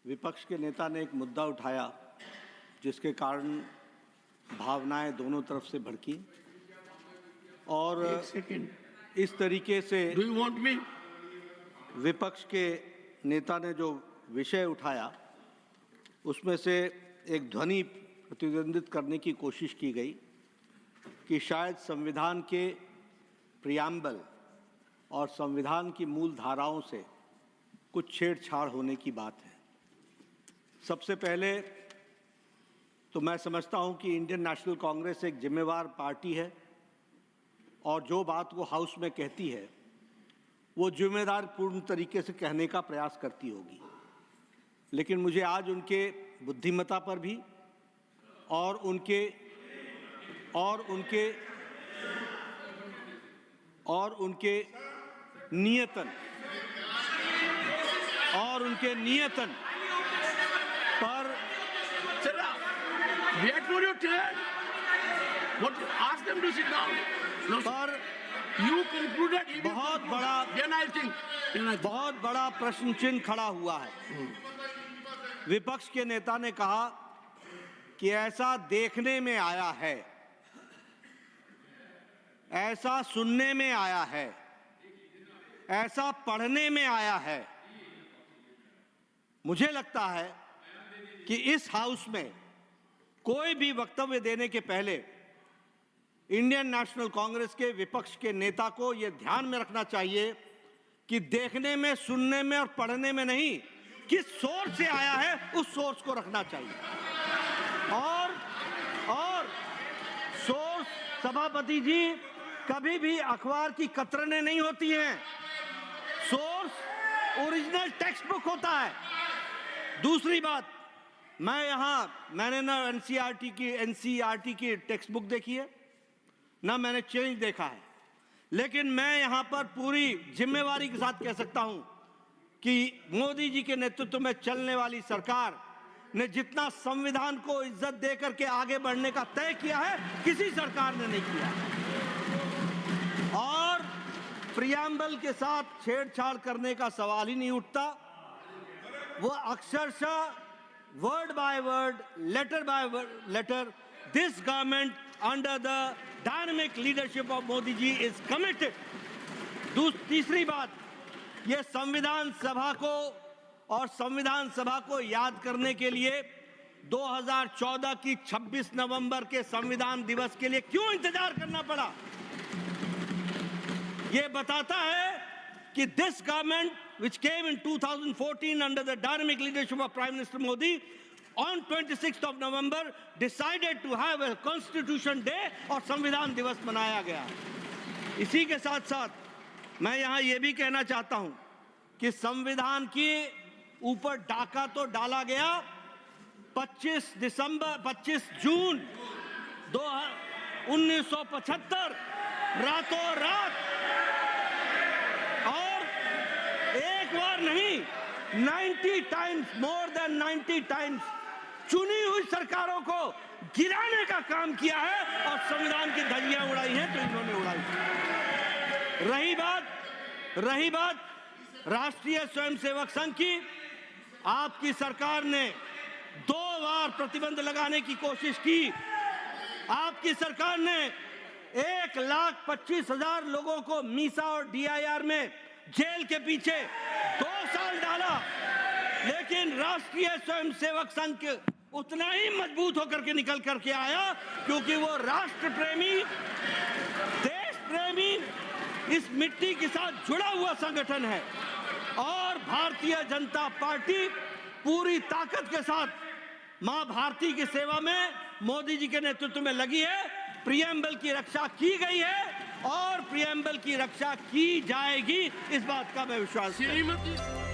विपक्ष के नेता ने एक मुद्दा उठाया जिसके कारण भावनाएं दोनों तरफ से भड़की और इस तरीके से विपक्ष के नेता ने जो विषय उठाया उसमें से एक ध्वनि प्रतिद्वंदित करने की कोशिश की गई कि शायद संविधान के प्रियम्बल और संविधान की मूल धाराओं से कुछ छेड़छाड़ होने की बात है। सबसे पहले तो मैं समझता हूं कि इंडियन नेशनल कांग्रेस एक जिम्मेवार पार्टी है और जो बात वो हाउस में कहती है वो जिम्मेदारपूर्ण तरीके से कहने का प्रयास करती होगी, लेकिन मुझे आज उनके बुद्धिमत्ता पर भी और उनके नियतन पर बहुत बड़ा प्रश्न चिन्ह खड़ा हुआ है। विपक्ष के नेता ने कहा कि ऐसा देखने में आया है, ऐसा सुनने में आया है, ऐसा पढ़ने में आया है। मुझे लगता है कि इस हाउस में कोई भी वक्तव्य देने के पहले इंडियन नेशनल कांग्रेस के विपक्ष के नेता को यह ध्यान में रखना चाहिए कि देखने में, सुनने में और पढ़ने में नहीं, किस सोर्स से आया है उस सोर्स को रखना चाहिए। और सोर्स, सभापति जी, कभी भी अखबार की कतरनें नहीं होती हैं। सोर्स ओरिजिनल टेक्स्ट बुक होता है। दूसरी बात, मैंने ना एनसीईआरटी की टेक्स्ट बुक देखी है, ना मैंने चेंज देखा है, लेकिन मैं यहां पर पूरी जिम्मेवारी के साथ कह सकता हूं कि मोदी जी के नेतृत्व में चलने वाली सरकार ने जितना संविधान को इज्जत देकर के आगे बढ़ने का तय किया है, किसी सरकार ने नहीं किया। और प्रियम्बल के साथ छेड़छाड़ करने का सवाल ही नहीं उठता। वो अक्षरशः word by word, letter by letter, this government under the dynamic leadership of Modi ji is committed. तीसरी बात, ये संविधान सभा को याद करने के लिए 2014 की 26 नवंबर के संविधान दिवस के लिए क्यों इंतजार करना पड़ा? ये बताता है कि this government which came in 2014 under the dynamic leadership of Prime Minister Modi on 26th of November decided to have a Constitution Day और संविधान दिवस मनाया गया। इसी के साथ साथ मैं यहाँ ये भी कहना चाहता हूँ कि संविधान के ऊपर डाका तो डाला गया 25 जून 1975 रातों रात, और एक बार नहीं, 90 टाइम्स, मोर देन 90 टाइम्स चुनी हुई सरकारों को गिराने का काम किया है और संविधान की धज्जियां उड़ाई हैं तो इन्होंने उड़ाई। रही बात राष्ट्रीय स्वयंसेवक संघ की, आपकी सरकार ने 2 बार प्रतिबंध लगाने की कोशिश की। आपकी सरकार ने 1,25,000 लोगों को मीसा और डीआईआर में जेल के पीछे 2 साल डाला, लेकिन राष्ट्रीय स्वयंसेवक संघ उतना ही मजबूत होकर के निकल करके आया क्योंकि वो राष्ट्र प्रेमी, देश प्रेमी, इस मिट्टी के साथ जुड़ा हुआ संगठन है। और भारतीय जनता पार्टी पूरी ताकत के साथ मां भारती की सेवा में मोदी जी के नेतृत्व में लगी है। प्रियम्बल की रक्षा की गई है और प्रियम्बल की रक्षा की जाएगी, इस बात का मैं विश्वास करता हूं।